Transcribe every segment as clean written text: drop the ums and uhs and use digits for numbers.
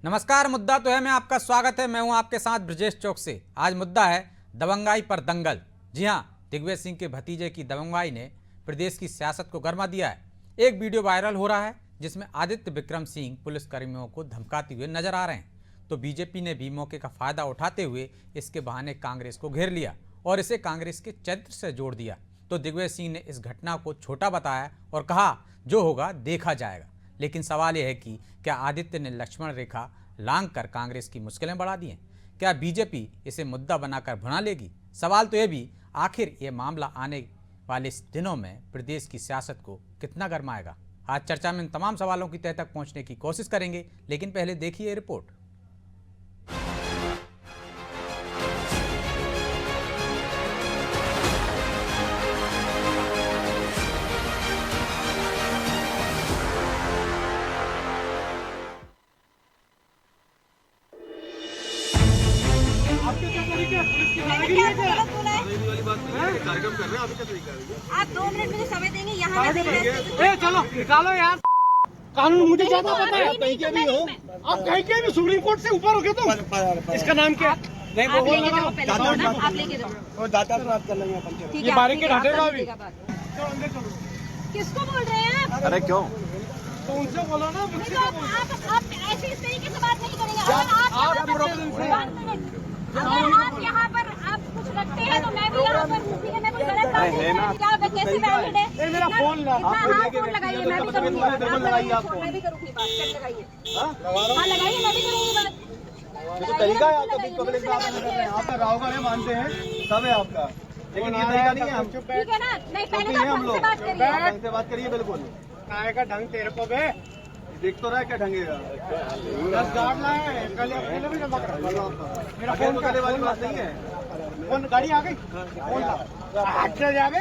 नमस्कार। मुद्दा तो है में आपका स्वागत है। मैं हूं आपके साथ ब्रजेश चौक से। आज मुद्दा है दबंगाई पर दंगल। जी हां, दिग्विजय सिंह के भतीजे की दबंगाई ने प्रदेश की सियासत को गरमा दिया है। एक वीडियो वायरल हो रहा है जिसमें आदित्य विक्रम सिंह पुलिसकर्मियों को धमकाते हुए नजर आ रहे हैं। तो बीजेपी ने भी मौके का फायदा उठाते हुए इसके बहाने कांग्रेस को घेर लिया और इसे कांग्रेस के चरित्र से जोड़ दिया। तो दिग्विजय सिंह ने इस घटना को छोटा बताया और कहा जो होगा देखा जाएगा। लेकिन सवाल यह है कि क्या आदित्य ने लक्ष्मण रेखा लांघ कर कांग्रेस की मुश्किलें बढ़ा दी हैं? क्या बीजेपी इसे मुद्दा बनाकर भुना लेगी? सवाल तो यह भी, आखिर ये मामला आने वाले दिनों में प्रदेश की सियासत को कितना गरमाएगा? आज चर्चा में इन तमाम सवालों की तह तक पहुंचने की कोशिश करेंगे, लेकिन पहले देखिए ये रिपोर्ट। कार्यक्रम कर रहे हैं, आपका क्या तरीका है? आप 2 मिनट मुझे समय देंगे यहाँ चलो निकालो यार, कानून मुझे ज्यादा पता है। कहीं के भी हो, आप कहीं के भी सुप्रीम कोर्ट से ऊपर हो गए तो इसका नाम क्या? नहीं आप लेके जाओ, पहले ना आप लेके जाओ। और दादा से बात कर लेंगे अपन। ठीक ये है, बारीक के ठीक है, हटेगा आप अभी। लीजिएगा बात। चलो। किसको बोल रहे हैं आप? अरे क्यों? तो उनसे बोलो ना, नहीं मुझसे तो आप ऐसे इस तरीके से बात नहीं करेंगे। अगर आप यहाँ पर आप कुछ रखते हैं तो मैं भी यहाँ पर ठीक है, मैं कोई गलत काम नहीं कर रही। आप कैसे वैलिड है? मेरा फोन ला। हाँ फोन लगाइए, मैं भी करूँगी बात। आप लगाइए, मैं भी करूँगी बात। कर लगाइए, हाँ लगाइए, मैं भी करूँगी बात। तो तरीका है आपका, पब्लिक बात कर रहे हैं। आपका रावगढ़ है, मानते हैं, सब है आपका, लेकिन ये तरीका नहीं है। हम चुप ठीक है ना? नहीं पहले हैं, तो हम ढंग लोग से बात करिए। ढंग से बात करिए। बिल्कुल काय का ढंग तेरे को बे, देख तो रहा है क्या ढंगेगा। 10 गार्ड लाए हैं, कल अकेले भी जमा करा। मेरा फोन फोन करने वाली फोन बात नहीं है। फोन गाड़ी आ गई, फोन ला हट से जावे।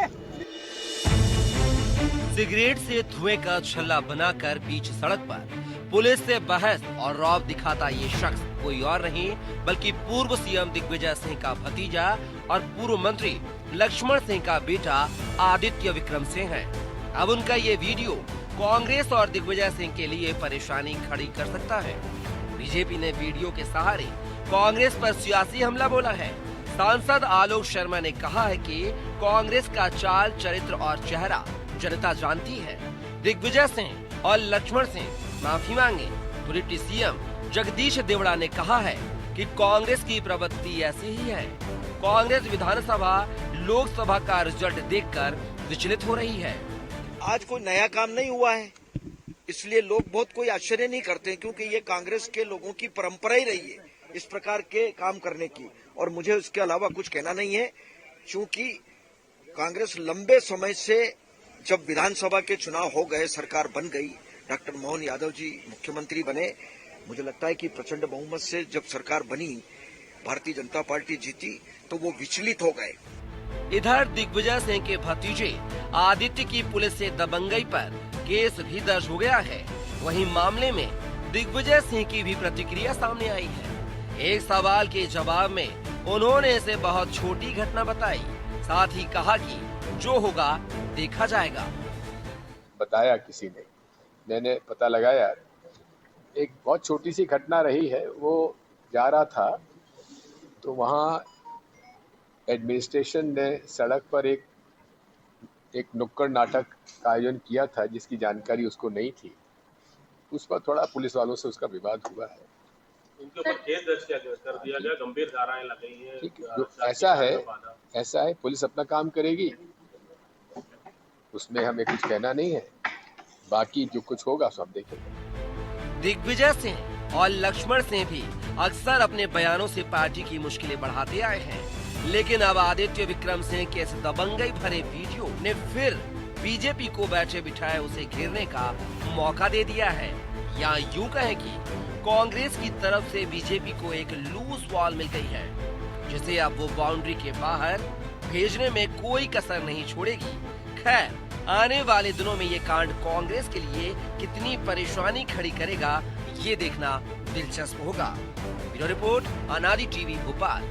सिगरेट से धुएं का छल्ला बनाकर बीच सड़क पर पुलिस से बहस और रौब दिखाता ये शख्स कोई और नहीं बल्कि पूर्व सीएम दिग्विजय सिंह का भतीजा और पूर्व मंत्री लक्ष्मण सिंह का बेटा आदित्य विक्रम सिंह है। अब उनका ये वीडियो कांग्रेस और दिग्विजय सिंह के लिए परेशानी खड़ी कर सकता है। बीजेपी ने वीडियो के सहारे कांग्रेस पर सियासी हमला बोला है। सांसद आलोक शर्मा ने कहा है कि कांग्रेस का चाल, चरित्र और चेहरा जनता जानती है। दिग्विजय सिंह और लक्ष्मण सिंह माफी मांगे। डिप्टी सीएम जगदीश देवड़ा ने कहा है कि कांग्रेस की प्रवृत्ति ऐसी ही है। कांग्रेस विधानसभा, लोकसभा का रिजल्ट देखकर विचलित हो रही है। आज कोई नया काम नहीं हुआ है, इसलिए लोग बहुत कोई आश्चर्य नहीं करते, क्योंकि ये कांग्रेस के लोगों की परंपरा ही रही है इस प्रकार के काम करने की। और मुझे उसके अलावा कुछ कहना नहीं है, क्योंकि कांग्रेस लंबे समय से, जब विधानसभा के चुनाव हो गए, सरकार बन गई, डॉक्टर मोहन यादव जी मुख्यमंत्री बने, मुझे लगता है कि प्रचंड बहुमत से जब सरकार बनी, भारतीय जनता पार्टी जीती, तो वो विचलित हो गए। इधर दिग्विजय सिंह के भतीजे आदित्य की पुलिस से दबंगई पर केस भी दर्ज हो गया है। वहीं मामले में दिग्विजय सिंह की भी प्रतिक्रिया सामने आई है। एक सवाल के जवाब में उन्होंने इसे बहुत छोटी घटना बताई, साथ ही कहा कि जो होगा देखा जाएगा। बताया किसी ने, मैंने पता लगाया, एक बहुत छोटी सी घटना रही है। वो जा रहा था तो वहाँ एडमिनिस्ट्रेशन ने सड़क पर एक नुक्कड़ नाटक का आयोजन किया था जिसकी जानकारी उसको नहीं थी। उस पर थोड़ा पुलिस वालों से उसका विवाद हुआ है। उनके ऊपर केस दर्ज कर दिया गया, गंभीर धाराएं लगाई हैं। ठीक है, ऐसा है, पुलिस अपना काम करेगी, उसमें हमें कुछ कहना नहीं है। बाकी जो कुछ होगा सब देखेंगे। दिग्विजय सिंह और लक्ष्मण सिंह भी अक्सर अपने बयानों से पार्टी की मुश्किलें बढ़ाते आए हैं, लेकिन अब आदित्य विक्रम सिंह के इस दबंगई भरे वीडियो ने फिर बीजेपी को बैठे बिठाए उसे घेरने का मौका दे दिया है। या यूं कहें कि कांग्रेस की तरफ से बीजेपी को एक लूज वॉल मिल गई है, जिसे अब वो बाउंड्री के बाहर भेजने में कोई कसर नहीं छोड़ेगी। खैर, आने वाले दिनों में ये कांड कांग्रेस के लिए कितनी परेशानी खड़ी करेगा, ये देखना दिलचस्प होगा। ब्यूरो रिपोर्ट, अनादि टीवी भोपाल।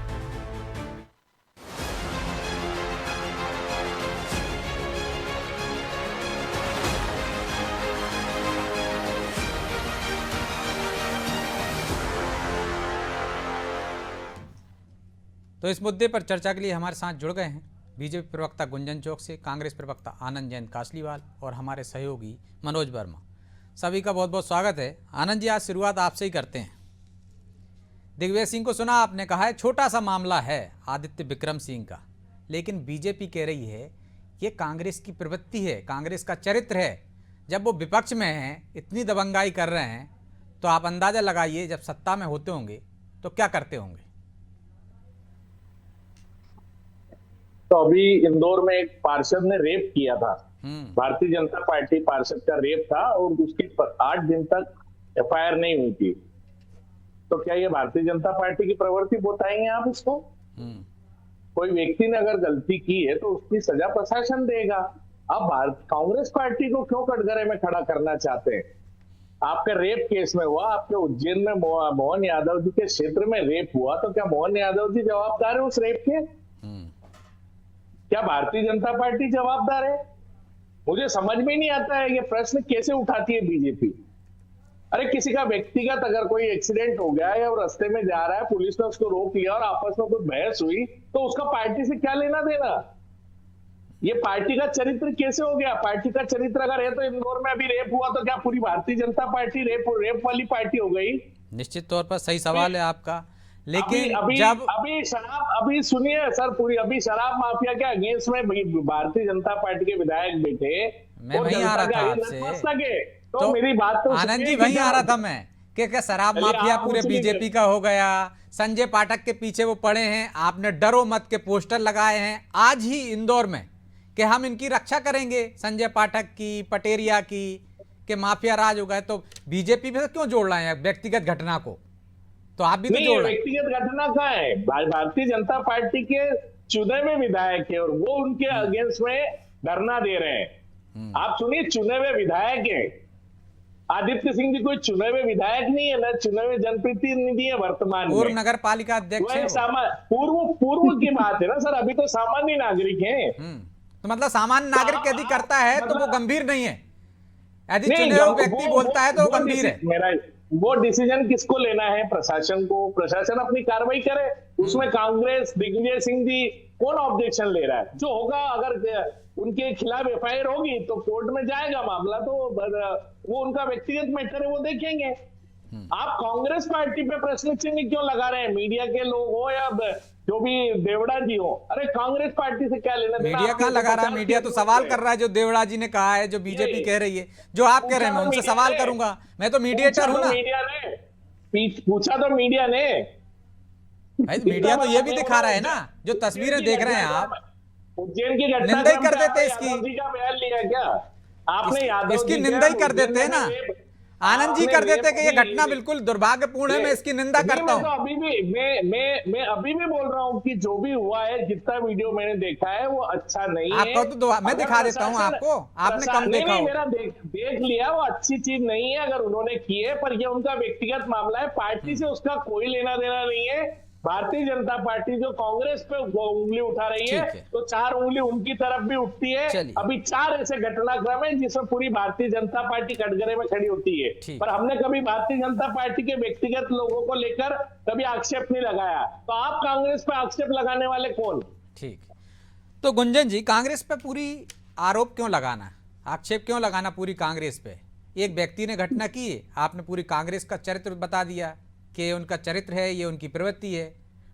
तो इस मुद्दे पर चर्चा के लिए हमारे साथ जुड़ गए हैं बीजेपी प्रवक्ता गुंजन चौक से, कांग्रेस प्रवक्ता आनंद जैन कासलीवाल और हमारे सहयोगी मनोज वर्मा। सभी का बहुत बहुत स्वागत है। आनंद जी, आज शुरुआत आपसे ही करते हैं। दिग्विजय सिंह को सुना आपने, कहा है छोटा सा मामला है आदित्य विक्रम सिंह का, लेकिन बीजेपी कह रही है ये कांग्रेस की प्रवृत्ति है, कांग्रेस का चरित्र है। जब वो विपक्ष में हैं, इतनी दबंगाई कर रहे हैं, तो आप अंदाजा लगाइए जब सत्ता में होते होंगे तो क्या करते होंगे। तो अभी इंदौर में एक पार्षद ने रेप किया था, भारतीय जनता पार्टी पार्षद का रेप था और उसकी 8 दिन तक एफआईआर नहीं हुई थी। तो क्या ये भारतीय जनता पार्टी की प्रवृत्ति बताएंगे आप इसको? कोई व्यक्ति ने अगर गलती की है तो उसकी सजा प्रशासन देगा। आप कांग्रेस पार्टी को क्यों कटघरे में खड़ा करना चाहते हैं? आपके रेप केस में हुआ, आपके उज्जैन में मोहन यादव जी के क्षेत्र में रेप हुआ, तो क्या मोहन यादव जी जवाबदार है उस रेप के? क्या भारतीय जनता पार्टी जवाबदार है? मुझे समझ में नहीं आता है ये प्रश्न कैसे उठाती है बीजेपी। अरे किसी का व्यक्तिगत अगर कोई एक्सीडेंट हो गया है और रास्ते में जा रहा है, पुलिस ने उसको रोक लिया और आपस में कोई बहस हुई, तो उसका पार्टी से क्या लेना देना? ये पार्टी का चरित्र कैसे हो गया? पार्टी का चरित्र अगर है तो इंदौर में अभी रेप हुआ तो क्या पूरी भारतीय जनता पार्टी रेप वाली पार्टी हो गई? निश्चित तौर पर सही सवाल है आपका, लेकिन अभी सुनिए सर, पूरी अभी शराब माफिया के अगेंस्ट में भारतीय जनता पार्टी के विधायक बैठे, मैं वहीं आ रहा था आपसे। तो मेरी बात तो आनंद जी, वहीं आ रहा था मैं कि क्या शराब माफिया पूरे बीजेपी का हो गया? संजय पाठक के पीछे वो पड़े हैं, आपने डरो मत के पोस्टर लगाए हैं आज ही इंदौर में कि हम इनकी रक्षा करेंगे, संजय पाठक की, पटेरिया की, कि माफिया राज हो गए। तो बीजेपी में क्यों जोड़ रहे हैं व्यक्तिगत घटना को? तो आप भी तो जोड़ रहे हैं। व्यक्तिगत घटना कहाँ है? भारतीय जनता पार्टी के चुने हुए विधायक है और वो उनके अगेंस्ट में धरना दे रहे हैं। आप सुनिए, चुने हुए विधायक है। आदित्य सिंह जी कोई चुने हुए विधायक नहीं है, ना चुने हुए जनप्रतिनिधि है वर्तमान में, पूर्व नगर पालिका अध्यक्ष है। पूर्व की बात है ना सर, अभी तो सामान्य नागरिक है। तो मतलब सामान्य नागरिक यदि करता है तो वो गंभीर नहीं है, यदि चुने हुए व्यक्ति बोलता है तो वो गंभीर है। मेरा वो डिसीजन किसको लेना है? प्रशासन को। प्रशासन अपनी कार्रवाई करे, उसमें कांग्रेस, दिग्विजय सिंह जी कौन ऑब्जेक्शन ले रहा है? जो होगा, अगर उनके खिलाफ एफआईआर होगी तो कोर्ट में जाएगा मामला, तो वो उनका व्यक्तिगत मैटर है, वो देखेंगे। आप कांग्रेस पार्टी पे प्रश्न चिन्ह क्यों लगा रहे हैं? मीडिया के लोग हो या जो भी देवड़ा जी हो, अरे कांग्रेस पार्टी से क्या लेना देना? मीडिया कहाँ लगा रहा है? मीडिया तो सवाल कर रहा है, जो देवड़ा जी ने कहा है, जो बीजेपी कह रही है, जो आप कह रहे हैं, मैं उनसे सवाल करूंगा। मैं तो मीडिएटर हूं ना। मीडिया ने पूछा तो मीडिया ने भाई, मीडिया तो ये भी दिखा रहा है ना, जो तस्वीरें देख रहे हैं आप, उज्जैन की घटना निंदा ही कर देते इसकी। का बयान लिया क्या आपने? इसकी निंदा ही कर देते हैं ना, आनंद जी कर देते कि ये घटना बिल्कुल दुर्भाग्यपूर्ण है, मैं इसकी निंदा करता हूं। अभी भी मैं अभी भी बोल रहा हूं कि जो भी हुआ है, जितना वीडियो मैंने देखा है वो अच्छा नहीं है। आपको तो मैं दिखा देता हूं आपको, आपने कम देखा हो। मेरा देख लिया, वो अच्छी चीज नहीं है अगर उन्होंने की है, पर ये उनका व्यक्तिगत मामला है, पार्टी से उसका कोई लेना देना नहीं है। भारतीय जनता पार्टी जो कांग्रेस पे उंगली उठा रही है, तो 4 उंगली उनकी तरफ भी उठती है। अभी 4 ऐसे घटनाक्रम है जिसमें पूरी भारतीय जनता पार्टी कटघरे में खड़ी होती है, पर हमने कभी भारतीय जनता पार्टी के व्यक्तिगत लोगों को लेकर कभी आक्षेप नहीं लगाया। तो आप कांग्रेस पे आक्षेप लगाने वाले कौन? ठीक, तो गुंजन जी, कांग्रेस पे पूरी आरोप क्यों लगाना, आक्षेप क्यों लगाना पूरी कांग्रेस पे? एक व्यक्ति ने घटना की है, आपने पूरी कांग्रेस का चरित्र बता दिया कि उनका चरित्र है, ये उनकी प्रवृत्ति है।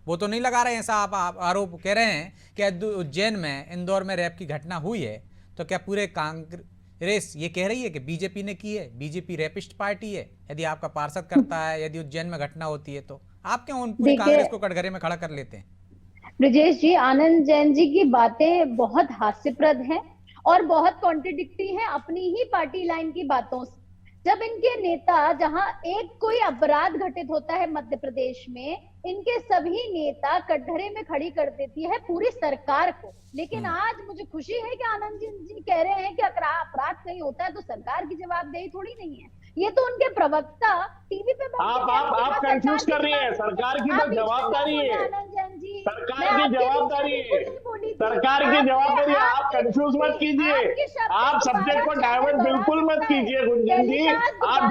वो तो नहीं लगा रहे हैं ऐसा आप आरोप कह रहे हैं कि उज्जैन में, इंदौर में रेप की घटना हुई है, तो क्या पूरे कांग्रेस ये कह रही है कि बीजेपी ने की है? बीजेपी रेपिस्ट पार्टी है यदि आपका पार्षद करता है, यदि उज्जैन में घटना होती है, तो आप क्यों उन पूरी कांग्रेस को कटघरे में खड़ा कर लेते हैं? ब्रजेश जी, आनंद जैन जी की बातें बहुत हास्यप्रद हैं और बहुत कॉन्ट्रडिक्टी हैं अपनी ही पार्टी लाइन की बातों से। जब इनके नेता, जहां एक कोई अपराध घटित होता है मध्य प्रदेश में, इनके सभी नेता कटघरे में खड़ी कर देती है पूरी सरकार को। लेकिन आज मुझे खुशी है कि आनंद जी कह रहे हैं कि अगर अपराध कहीं होता है तो सरकार की जवाबदेही थोड़ी नहीं है। ये तो उनके प्रवक्ता टीवी पे आप कंफ्यूज कर रही है। सरकार की तो जवाबदारी है, आनंद जैन जी, सरकार की जवाबदारी है, सरकार की जवाबदारी। आप कंफ्यूज मत कीजिए, आप सब्जेक्ट को डाइवर्ट बिल्कुल मत कीजिए गुंजन जी। आप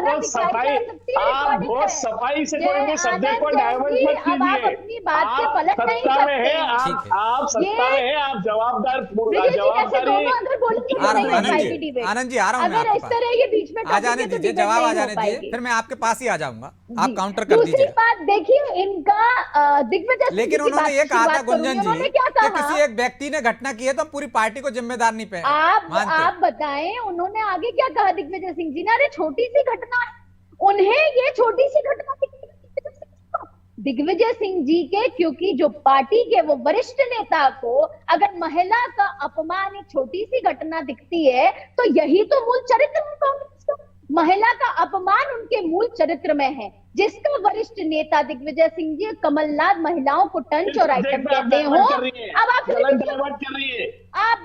बहुत सफाई से कोई सब्जेक्ट को डाइवर्ट मत कीजिए। आप सत्ता में है, आप सत्ता में है, आप जवाबदारी आनंद जी आ रहा हूँ मैं आपके पास। आ जाने दीजिए, जवाब आ जाने दीजिए, फिर मैं आपके पास ही आ जाऊंगा, आप काउंटर कर दीजिए। दूसरी बात देखिए, इनका दिग्विजय, लेकिन उन्होंने ये कहा था गुंजन जी कि किसी एक व्यक्ति ने घटना की है तो हम पूरी पार्टी को जिम्मेदार नहीं पे आप बताएं उन्होंने आगे क्या कहा दिग्विजय सिंह जी ने? अरे छोटी सी घटना है, उन्हें ये छोटी सी घटना दिग्विजय सिंह जी के, क्योंकि जो पार्टी के वो वरिष्ठ नेता को अगर महिला का अपमान एक छोटी सी घटना दिखती है तो यही तो मूल चरित्र है कांग्रेस का। महिला का अपमान उनके मूल चरित्र में है, जिसका वरिष्ठ नेता दिग्विजय सिंह जी कमलनाथ महिलाओं को टंच और आइटम कहते हो। अब आप गलत डाइवर्ट कर रही है।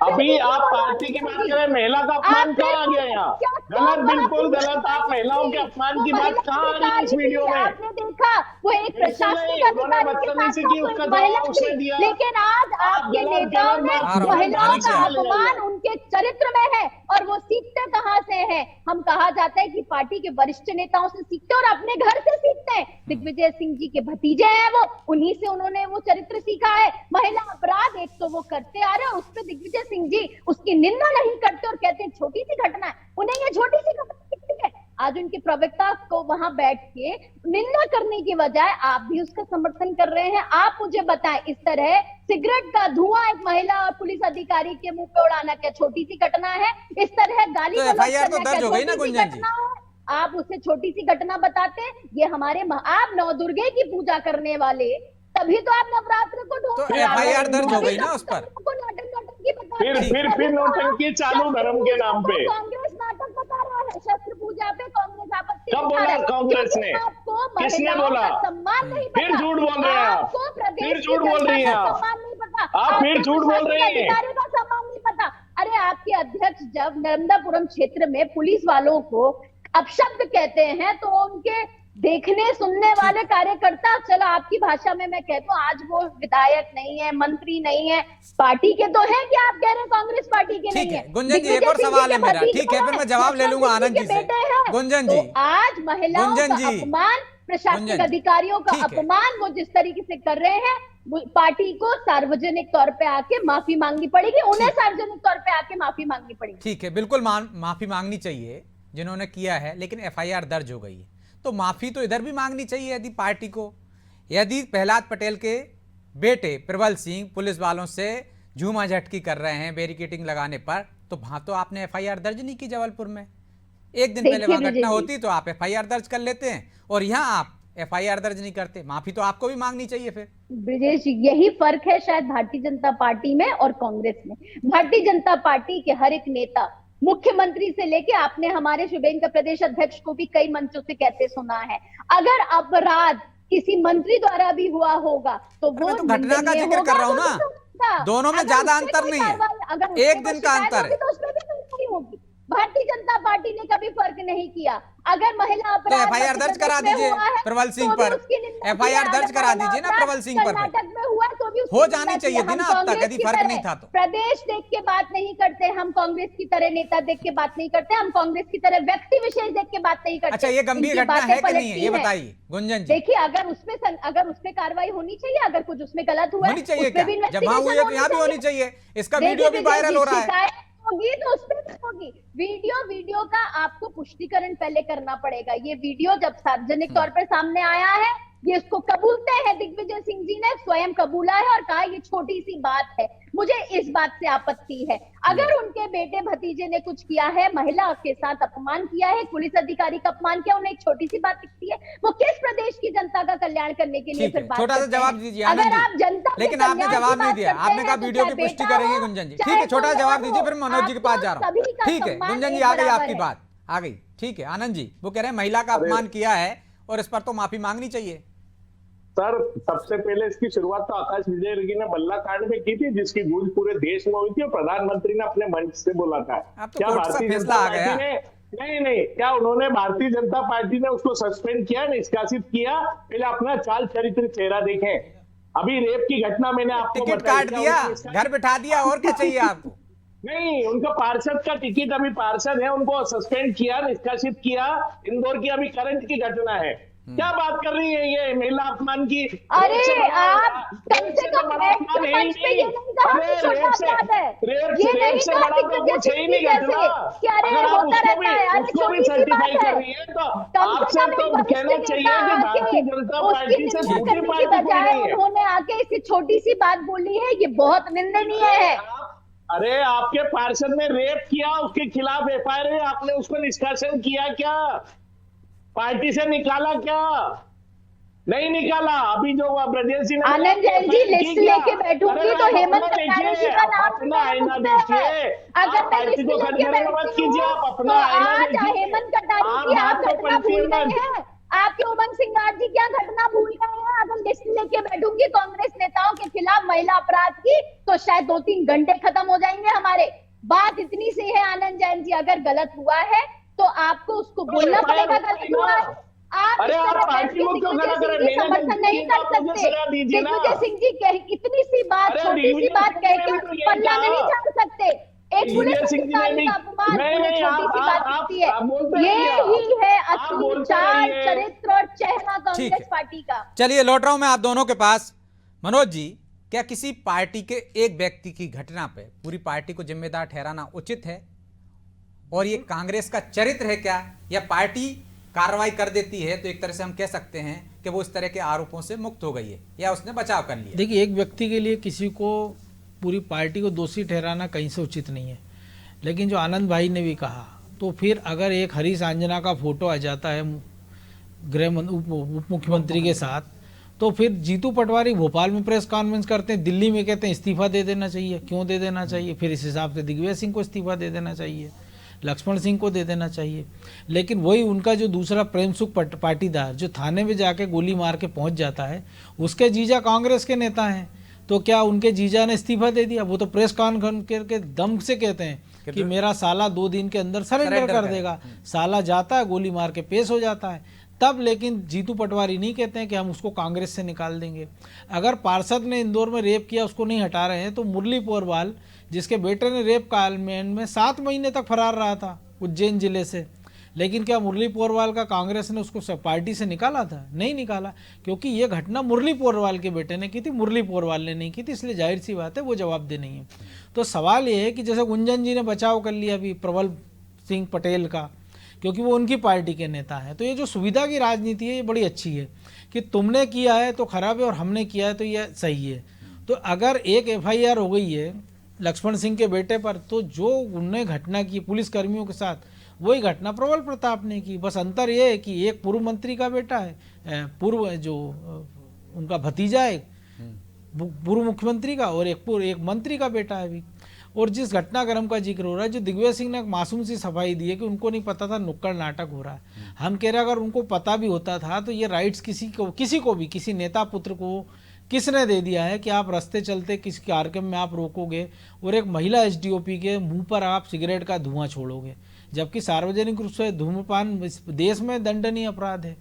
अभी आप पार्टी की बात करें, महिला का अपमान कहाँ आ गया यहाँ? गलत, बिल्कुल गलत। आप महिलाओं के अपमान की बात कहाँ आ रही है इस वीडियो में? आपने देखा वो एक प्रशासनिक अधिकारी के साथ महिला थी, लेकिन आज आपके नेताओं ने महिलाओं का अपमान उनके चरित्र में है और वो सीखते कहाँ से है? हम कहा जाता है कि पार्टी के वरिष्ठ नेताओं से सीखते और अपने घर से सीखते हैं। दिग्विजय सिंह जी के भतीजे हैं वो, उन्हीं से उन्होंने वो चरित्र सीखा है। महिला अपराध एक तो वो करते आ रहे हैं, उस पर दिग्विजय सिंह जी उसकी निंदा नहीं करते और कहते हैं छोटी सी घटना है। उन्हें ये छोटी सी घटना दिखती है। आज उनके प्रवक्ता को वहां बैठ के निंदा करने की बजाय आप भी उसका समर्थन कर रहे हैं। आप मुझे बताएं, इस तरह सिगरेट का धुआं एक महिला और पुलिस अधिकारी के मुंह पे उड़ाना क्या छोटी सी घटना है? इस तरह गाली तो एफआईआर तो दर्ज हो गई ना गुंजन जी? आप उसे छोटी सी घटना बताते हैं। ये हमारे आप नवदुर्गे की पूजा करने वाले, तभी तो आप नवरात्र को तो एफआईआर दर्ज हो गई ना उस पर? फिर नौटंकी चालू धर्म के नाम पे कांग्रेस नाटक बता रहा है। शस्त्र पूजा पे कांग्रेस आपत्ति कब बोला कांग्रेस ने? किसने बोला? सम्मान नहीं, फिर झूठ बोल रहे हैं आप, फिर झूठ बोल रही हैं आप, फिर झूठ बोल रही हैं। का सम्मान नहीं पता। अरे आपके अध्यक्ष जब नर्मदापुरम क्षेत्र में पुलिस वालों को अपशब्द कहते हैं तो उनके देखने सुनने वाले कार्यकर्ता, चलो आपकी भाषा में मैं कहता हूँ, आज वो विधायक नहीं है, मंत्री नहीं है, पार्टी के तो है, क्या आप कह रहे हैं कांग्रेस पार्टी के नहीं है? गुंजन जी एक और सवाल है मेरा, ठीक है, फिर मैं जवाब ले लूंगा आनंद जी से। गुंजन जी, आज महिलाओं का अपमान, प्रशासनिक अधिकारियों का अपमान वो जिस तरीके से कर रहे हैं, पार्टी को सार्वजनिक तौर पे आके माफी मांगनी पड़ेगी, उन्हें सार्वजनिक तौर पे आके माफी मांगनी पड़ेगी। ठीक है, बिल्कुल माफी मांगनी चाहिए जिन्होंने किया है, लेकिन एफआईआर दर्ज हो गई है तो माफी तो इधर भी मांगनी चाहिए। यदि पार्टी को, यदि प्रहलाद पटेल के बेटे प्रबल सिंह पुलिस वालों से झूमा झटकी कर रहे हैं बैरिकेडिंग लगाने पर, तो वहां तो आपने एफआईआर दर्ज नहीं की जबलपुर में। एक दिन पहले वहां घटना होती तो आप एफआईआर दर्ज कर लेते हैं, और यहाँ आप एफआईआर दर्ज नहीं करते। माफी तो आपको भी मांगनी चाहिए फिर। ब्रिजेश, यही फर्क है शायद भारतीय जनता पार्टी में और कांग्रेस में। भारतीय जनता पार्टी के हर एक नेता, मुख्यमंत्री से लेके आपने हमारे शुभेन का प्रदेश अध्यक्ष को भी कई मंचों से कहते सुना है, अगर अपराध किसी मंत्री द्वारा भी हुआ होगा तो वो तो घटना का जिक्र कर रहा हूँ ना, दोनों में ज्यादा अंतर नहीं है, एक दिन का अंतर है। तो उसमें भी नहीं होगी। भारतीय जनता पार्टी ने कभी फर्क नहीं किया। अगर महिला तो एफआईआर दर्ज करा दीजिए प्रबल सिंह पर, एफआईआर दर्ज करा दीजिए ना प्रबल सिंह पर। कर्नाटक में हुआ तो भी हो जानी चाहिए थी ना अब तक, यदि फर्क नहीं था तो। प्रदेश देख के बात नहीं करते हम, कांग्रेस की तरह नेता देख के बात नहीं करते हम, कांग्रेस की तरह व्यक्ति विशेष देख के बात नहीं करते। अच्छा, ये गंभीर घटना है कि नहीं है, ये बताइए गुंजन जी। देखिए, अगर उसमें कार्रवाई होनी चाहिए, अगर कुछ उसमें गलत हुआ होनी चाहिए, जब वहां हुई है तो यहाँ भी होनी चाहिए। इसका वीडियो भी वायरल हो रहा है, होगी तो उसमें भी होगी। वीडियो का आपको पुष्टिकरण पहले करना पड़ेगा। ये वीडियो जब सार्वजनिक तौर पर सामने आया है, ये इसको कबूलते हैं, दिग्विजय सिंह जी ने स्वयं कबूला है और कहा ये छोटी सी बात है। मुझे इस बात से आपत्ति है। अगर उनके बेटे भतीजे ने कुछ किया है, महिला के साथ अपमान किया है, पुलिस अधिकारी का अपमान किया, उन्हें एक छोटी सी बात दिखती है, वो किस प्रदेश की जनता का कल्याण करने के लिए फिर बात छोटा सा जवाब दीजिए आनंद अगर जी। आप जनता, लेकिन आपने जवाब नहीं दिया, आपने कहा वीडियो की पुष्टि करेंगे गुंजन जी। ठीक है, छोटा जवाब दीजिए, फिर मनोज जी के पास जा रहा हूँ। ठीक है गुंजन जी, आ गई आपकी बात, आ गई। ठीक है आनंद जी, वो कह रहे हैं महिला का अपमान किया है और इस पर तो माफी मांगनी चाहिए। सर, सबसे पहले इसकी शुरुआत तो आकाश विजयवर्गीय ने बल्ला कांड में की थी, जिसकी गूंज पूरे देश में हुई थी और प्रधानमंत्री ने अपने मंच से बोला था। क्या भारतीय जनता पार्टी ने नहीं, क्या उन्होंने भारतीय जनता पार्टी ने उसको सस्पेंड किया, निष्कासित किया? पहले अपना चाल चरित्र चेहरा देखें। अभी रेप की घटना मैंने आपको टिकट काट दिया, घर बिठा दिया, और क्या चाहिए आपको? नहीं, उनका पार्षद का टिकट, अभी पार्षद है, उनको सस्पेंड किया, निष्कासित किया। इंदौर की अभी करंट की घटना है। क्या बात कर रही है ये महिला अपमान की? अरे आप कम से कम मंच पे ये नहीं कहा कि छोटा अपराध है, ये नहीं कहा कि दिग्विजय सिंह जी जैसे कि अरे होता रहता है, अरे छोटी सी बात है। कम से कम एक वरिष्ठ नेता आके उसकी निंदा करने की बजाय उन्होंने आके इसी छोटी सी बात बोली है, ये बहुत निंदनीय है। अरे आपके पार्षद ने रेप किया, उसके खिलाफ एफआईआर है, आपने उसको निष्कासन किया क्या? पार्टी से निकाला क्या? नहीं निकाला। अभी जो ब्रजेश सिंह आनंद जैन जी लिस्ट लेके बैठूंगी तो हेमंत कटारे जी का नाम अपना आईना देखिए। अगर मैं लिस्ट लेके बैठती हूँ तो आज हेमंत कटारे की आप घटना भूल गए हैं, आपके उमंग सिंगार जी क्या घटना भूल गए हैं? अगर लिस्ट लेके बैठूंगी कांग्रेस नेताओं के खिलाफ महिला अपराध की तो शायद 2-3 घंटे खत्म हो जाएंगे हमारे। बात इतनी सी है आनंद जैन जी, अगर गलत हुआ है तो आपको उसको बोलना पड़ेगा गलत हुआ है। आप पार्टी को क्यों खड़ा करें? समर्थन नहीं कर सकते। दिग्विजय सिंह जी इतनी सी बात, छोटी सी बात कह के पल्ला नहीं झाड़ सकते। एक पुलिस अधिकारी का अपमान छोटी सी बात होती है। ये ही है असली चाल, चरित्र और चेहरा कांग्रेस पार्टी का। चलिए लौट रहा हूं मैं आप दोनों के पास। मनोज जी, क्या किसी पार्टी के एक व्यक्ति की घटना पे पूरी पार्टी को जिम्मेदार ठहराना उचित है? और ये कांग्रेस का चरित्र है क्या, या पार्टी कार्रवाई कर देती है तो एक तरह से हम कह सकते हैं कि वो इस तरह के आरोपों से मुक्त हो गई है, या उसने बचाव कर लिया? देखिए, एक व्यक्ति के लिए किसी को, पूरी पार्टी को दोषी ठहराना कहीं से उचित नहीं है। लेकिन जो आनंद भाई ने भी कहा, तो फिर अगर एक हरीश आंजना का फोटो आ जाता है उप मुख्यमंत्री के साथ, तो फिर जीतू पटवारी भोपाल में प्रेस कॉन्फ्रेंस करते हैं, दिल्ली में कहते हैं इस्तीफा दे देना चाहिए। क्यों दे देना चाहिए? फिर इस हिसाब से दिग्विजय सिंह को इस्तीफा दे देना चाहिए, लक्ष्मण सिंह को दे देना चाहिए। लेकिन वही उनका जो दूसरा प्रेम सुख पाटीदार जो थाने में जाके गोली मार के पहुंच जाता है, उसके जीजा कांग्रेस के नेता हैं, तो क्या उनके जीजा ने इस्तीफा दे दिया? वो तो प्रेस कॉन्फ्रेंस के दम से कहते हैं कि मेरा साला 2 दिन के अंदर सरेंडर कर देगा। साला जाता है, गोली मार के पेश हो जाता है तब। लेकिन जीतू पटवारी नहीं कहते हैं कि हम उसको कांग्रेस से निकाल देंगे। अगर पार्षद ने इंदौर में रेप किया उसको नहीं हटा रहे हैं, तो मुरली पोरवाल जिसके बेटे ने रेप काल में 7 महीने तक फरार रहा था उज्जैन जिले से, लेकिन क्या मुरली पोरवाल का कांग्रेस ने उसको पार्टी से निकाला था? नहीं निकाला, क्योंकि ये घटना मुरली पोरवाल के बेटे ने की थी, मुरली पोरवाल ने नहीं की थी। इसलिए जाहिर सी बात है वो जवाब दे नहीं है। तो सवाल ये है कि जैसे गुंजन जी ने बचाव कर लिया अभी प्रबल सिंह पटेल का, क्योंकि वो उनकी पार्टी के नेता हैं। तो ये जो सुविधा की राजनीति है ये बड़ी अच्छी है कि तुमने किया है तो खराब है और हमने किया है तो ये सही है। तो अगर एक एफआईआर हो गई है लक्ष्मण सिंह के बेटे पर, तो जो उनने घटना की पुलिस कर्मियों के साथ वही घटना प्रबल प्रताप ने की। बस अंतर ये है कि एक पूर्व मंत्री का बेटा है, पूर्व जो उनका भतीजा है पूर्व मुख्यमंत्री का, और एक मंत्री का बेटा है अभी। और जिस घटनाक्रम का जिक्र हो रहा है, जो दिग्विजय सिंह ने एक मासूम सी सफाई दी है कि उनको नहीं पता था नुक्कड़ नाटक हो रहा है। हम कह रहे हैं अगर उनको पता भी होता था तो ये राइट्स किसी को भी किसी नेता पुत्र को किसने दे दिया है कि आप रास्ते चलते किसी कार्यक्रम में आप रोकोगे और एक महिला एसडीओपी के मुंह पर आप सिगरेट का धुआं छोड़ोगे, जबकि सार्वजनिक रूप से धूम्रपान देश में दंडनीय अपराध है।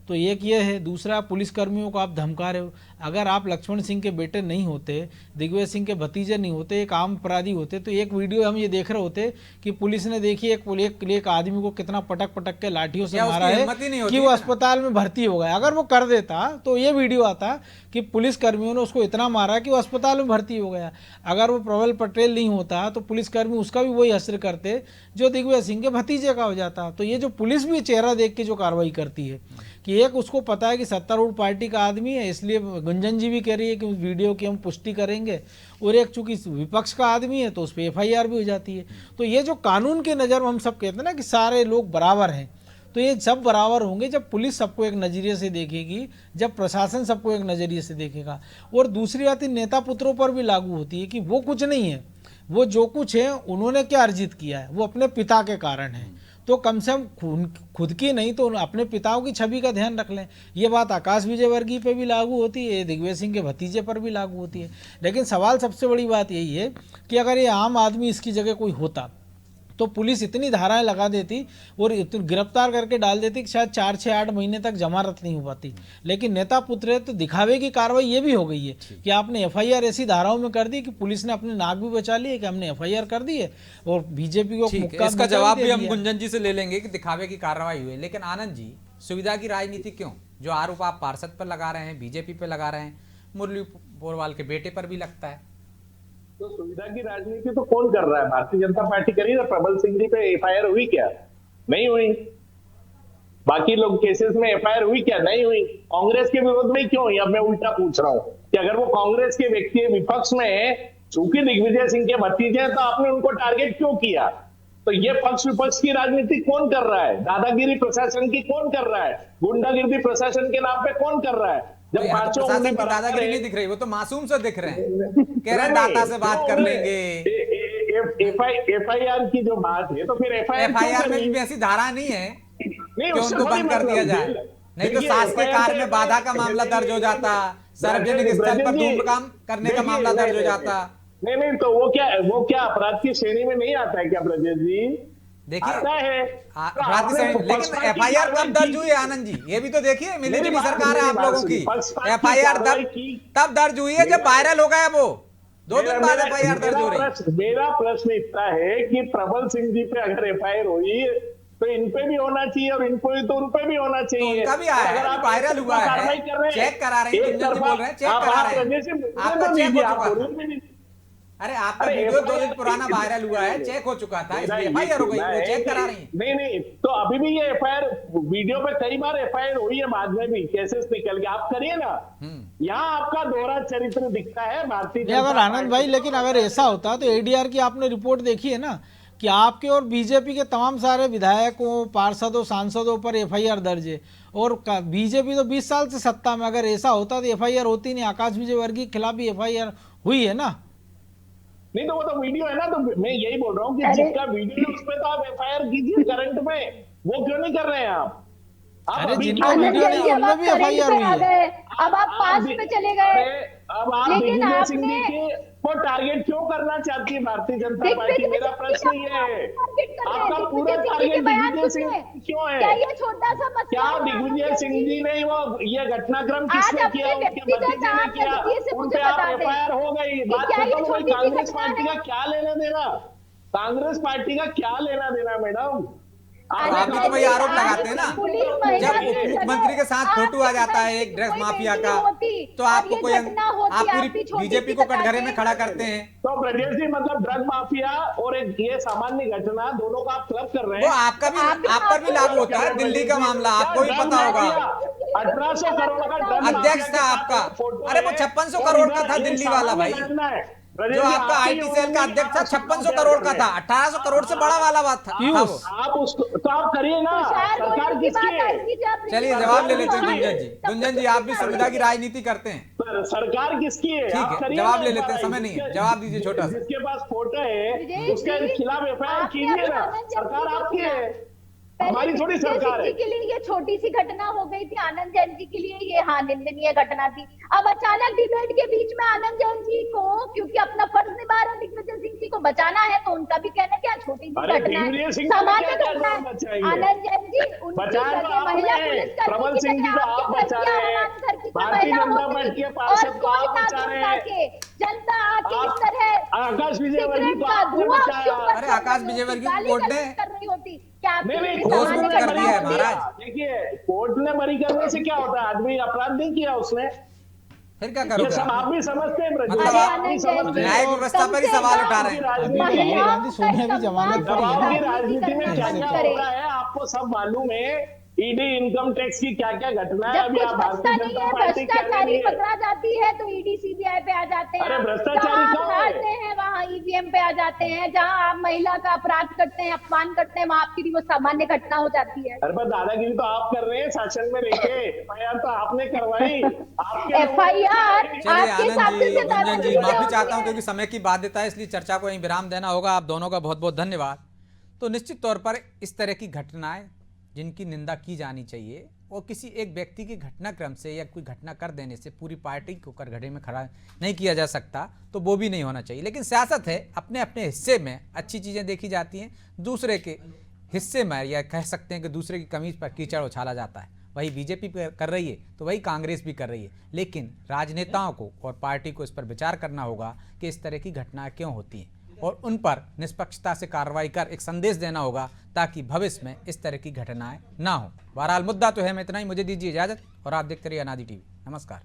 तो एक ये है। दूसरा, पुलिस कर्मियों को आप धमका रहे हो। अगर आप लक्ष्मण सिंह के बेटे नहीं होते, दिग्विजय सिंह के भतीजे नहीं होते, एक आम अपराधी होते, तो एक वीडियो हम ये देख रहे होते कि पुलिस ने देखिए एक आदमी को कितना पटक पटक के लाठियों से मारा है कि वो अस्पताल में भर्ती हो गया। अगर वो कर देता तो ये वीडियो आता कि पुलिस कर्मियों ने उसको इतना मारा कि वो अस्पताल में भर्ती हो गया। अगर वो प्रबल पटेल नहीं होता तो पुलिसकर्मी उसका भी वही हश्र करते जो दिग्विजय सिंह के भतीजे का हो जाता। तो ये जो पुलिस भी चेहरा देख के जो कार्रवाई करती है कि एक उसको पता है कि सत्तारूढ़ पार्टी का आदमी है, इसलिए गुंजन जी भी कह रही है कि उस वीडियो की हम पुष्टि करेंगे, और एक चूंकि विपक्ष का आदमी है तो उस पर एफआईआर भी हो जाती है। तो ये जो कानून के नज़र में हम सब कहते हैं ना कि सारे लोग बराबर हैं, तो ये सब बराबर होंगे जब पुलिस सबको एक नज़रिए से देखेगी, जब प्रशासन सबको एक नज़रिए से देखेगा। और दूसरी बात इन नेता पुत्रों पर भी लागू होती है कि वो कुछ नहीं है, वो जो कुछ है उन्होंने क्या अर्जित किया है वो अपने पिता के कारण है। तो कम से कम खुद की नहीं तो अपने पिताओं की छवि का ध्यान रख लें। ये बात आकाश विजयवर्गीय पे भी लागू होती है, दिग्विजय सिंह के भतीजे पर भी लागू होती है। लेकिन सवाल सबसे बड़ी बात यही है कि अगर ये आम आदमी इसकी जगह कोई होता तो पुलिस इतनी धाराएं लगा देती और गिरफ्तार करके डाल देती कि शायद 4 से 8 महीने तक जमानत नहीं हो पाती। लेकिन नेता पुत्र है तो दिखावे की कार्रवाई ये भी हो गई है कि आपने FIR ऐसी धाराओं में कर दी कि पुलिस ने अपने नाक भी बचा लिए कि हमने FIR कर दी है और बीजेपी को मुक्का इसका जवाब भी हम गुंजन जी से ले लेंगे कि दिखावे की कार्रवाई हुई। लेकिन आनंद जी, सुविधा की राजनीति क्यों? जो आरोप आप पार्षद पर लगा रहे हैं, बीजेपी पे लगा रहे हैं, मुरली पोरवाल के बेटे पर भी लगता है। तो सुविधा की राजनीति तो कौन कर रहा है? भारतीय जनता पार्टी करी ना। प्रबल सिंह जी पे FIR हुई क्या? नहीं हुई। बाकी लोग केसेस में FIR हुई क्या? नहीं हुई। कांग्रेस के विरोध में क्यों हुई? अब मैं उल्टा पूछ रहा हूं कि अगर वो कांग्रेस के व्यक्ति विपक्ष में चूंकि दिग्विजय सिंह के भतीजे हैं तो आपने उनको टारगेट क्यों किया? तो ये पक्ष विपक्ष की राजनीति कौन कर रहा है? दादागिरी प्रशासन की कौन कर रहा है? गुंडागिरी प्रशासन के नाम पे कौन कर रहा है? जब पांचों प्रशासन की दादागिरी नहीं दिख रही, वो तो मासूम से दिख रहे हैं, कह रहे हैं दाता से बात कर लेंगे। FIR की जो बात है तो फिर FIR में भी ऐसी धारा नहीं है कि उनको बंद कर दिया जाए, नहीं तो शासकीय कार्य में बाधा का मामला दर्ज हो जाता, सार्वजनिक स्थल पर धूम्रपान करने का मामला दर्ज हो जाता। नहीं तो वो क्या अपराध की श्रेणी में नहीं आता है क्या ब्रजेश जी? देखिए आता है अपराध से, लेकिन FIR कब दर्ज हुई है आनंद जी? ये भी तो देखिए, मिलीजुली सरकार है आप लोगों की। FIR तब दर्ज हुई है जब वायरल हो गया, वो 2 दिन बाद FIR दर्ज हो रही। मेरा प्रश्न इतना है कि प्रबल सिंह जी पे अगर FIR हुई तो इन पे भी होना चाहिए और इनको भी तो उन पे भी होना चाहिए। उनका भी आया है, वायरल हुआ है, चेक करा रहे हैं, गुंजन जी बोल रहे हैं चेक करा रहे हैं, आपका चेक हो चुका था। अरे आपका वीडियो 2 दिन पुराना वायरल हुआ है, चेक हो चुका था, इसलिए FIR हो गई, वो चेक करा रही है। नहीं तो अभी भी ये FIR वीडियो पे कई बार FIR हुई है, बाद में भी केसेस निकल के। आप करिए ना, यहाँ आपका दोहरा चरित्र दिखता है भारतीय जनता अगर आनंद भाई, लेकिन अगर ऐसा होता तो ADR की आपने रिपोर्ट देखी है ना कि आपके और बीजेपी के तमाम सारे विधायकों, पार्षदों, सांसदों पर FIR दर्ज है और बीजेपी तो 20 साल से सत्ता में। अगर ऐसा होता तो FIR होती नहीं। आकाश विजयवर्गीय के खिलाफ भी FIR हुई है ना। नहीं तो वो तो वीडियो है ना, तो मैं यही बोल रहा हूँ कि जिसका वीडियो है उसपे तो आप FIR कीजिए करंट में, वो क्यों नहीं कर रहे हैं आप? अरे जिनका वीडियो नहीं है उनमें भी FIR हुई है। अब आप पास में चले गए, अब आप दिग्विजय सिंह जी के को टारगेट क्यों करना चाहती है भारतीय जनता पार्टी? मेरा प्रश्न ये है, आपका पूरा टारगेट दिग्विजय सिंह क्यों है? क्या दिग्विजय सिंह जी ने वो ये घटनाक्रम किसने किया? उनके भतीजे ने किया, उन पे आप FIR हो गई, बात खत्म हो गई। कांग्रेस पार्टी का क्या लेना देना? कांग्रेस पार्टी का क्या लेना देना मैडम? आप भी तो वही आरोप लगाते हैं ना, जब मुख्यमंत्री के साथ फोटो आ जाता है एक ड्रग्स माफिया का, तो आपको कोई, आप पूरी बीजेपी को कटघरे में खड़ा करते हैं। तो ब्रजेश जी, मतलब ड्रग माफिया और एक ये सामान्य घटना, दोनों का आप क्लब कर रहे हैं। वो आपका भी, आप पर भी लागू होता है। दिल्ली का मामला आपको भी पता होगा, 1800 करोड़ का ड्रग अध्यक्ष था आपका। अरे वो 5600 करोड़ का था दिल्ली वाला भाई, जो आपका IT सेल का अध्यक्ष था 5600 करोड़ का था, 1800 करोड़ से बड़ा वाला बात था वो। आप उसको तो आप करिए ना, सरकार किसकी है? चलिए जवाब ले लेते हैं गुंजन जी। गुंजन जी, आप भी सुविधा की राजनीति करते हैं, सरकार किसकी है? ठीक है, जवाब ले लेते हैं, समय नहीं है, जवाब दीजिए छोटा सा। जिसके पास फोटो है उसके खिलाफ FIR कीजिए ना, सरकार आपकी है, हमारी थोड़ी सरकार है। के लिए ये छोटी सी घटना हो गई थी, आनंद जैन जी के लिए ये निंदनीय घटना थी। अब अचानक डिबेट के बीच में आनंद जैन जी को, क्योंकि अपना फर्ज निभा रहे दिग्विजय सिंह जी को बचाना है, तो उनका भी कहना क्या छोटी सी घटना है, सामान्य घटना है। आनंद जैन जी उनकी जगह महिला पुलिस प्रबल सिंह जी को आप बचा रहे हैं, भारतीय जनता पार्टी के पार्षद को आप बचा रहे हैं, जनता आके इस तरह आकाश विजयवर्गीय को आपने बचाया। अरे आकाश विजयवर्गीय को कोर्ट ने कर रही होती क्या? कर दिया है महाराज। देखिए, कोर्ट ने बरी करने से क्या होता है? आदमी अपराध नहीं किया उसने, फिर क्या करोगे? ये सब आप भी समझते हैं, मतलब आप भी समझते हैं। न्यायिक व्यवस्था पर ही सवाल उठा रहे हैं। गांधी सोनिया भी जमानत पर दबाव की राजनीति में क्या क्या होता है आपको सब मालूम है। ईडी इनकम टैक्स की क्या क्या घटना है, अभी आप भारतीय जनता पार्टी क्या भ्रष्टाचारी पकड़ा जाती है तो ED CBI पे आ जाते हैं। अरे भ्रष्टाचारी कौन है? वहाँ EVM पे आ जाते हैं। जहाँ आप महिला का अपराध करते हैं, अपमान करते हैं, वहाँ आपकी वो सामान्य घटना हो जाती है। अरे दादागिरी तो आप कर रहे हैं शासन में रहके, FIR तो आपने करवाई। FIR गुंजन जी, माफी चाहता हूँ क्योंकि समय की बाध्यता है, इसलिए चर्चा को यहीं विराम देना होगा। आप दोनों का बहुत बहुत धन्यवाद। तो निश्चित तौर पर इस तरह की घटनाएं जिनकी निंदा की जानी चाहिए, और किसी एक व्यक्ति के घटनाक्रम से या कोई घटना कर देने से पूरी पार्टी को कटघरे में खड़ा नहीं किया जा सकता, तो वो भी नहीं होना चाहिए। लेकिन सियासत है, अपने अपने हिस्से में अच्छी चीज़ें देखी जाती हैं, दूसरे के हिस्से में या कह सकते हैं कि दूसरे की कमीज पर कीचड़ उछाला जाता है। वही बीजेपी कर रही है तो वही कांग्रेस भी कर रही है। लेकिन राजनेताओं को और पार्टी को इस पर विचार करना होगा कि इस तरह की घटनाएं क्यों होती हैं और उन पर निष्पक्षता से कार्रवाई कर एक संदेश देना होगा ताकि भविष्य में इस तरह की घटनाएं ना हो। बहरहाल मुद्दा तो है, मैं इतना ही, मुझे दीजिए इजाजत और आप देखते रहिए अनादि टीवी। नमस्कार।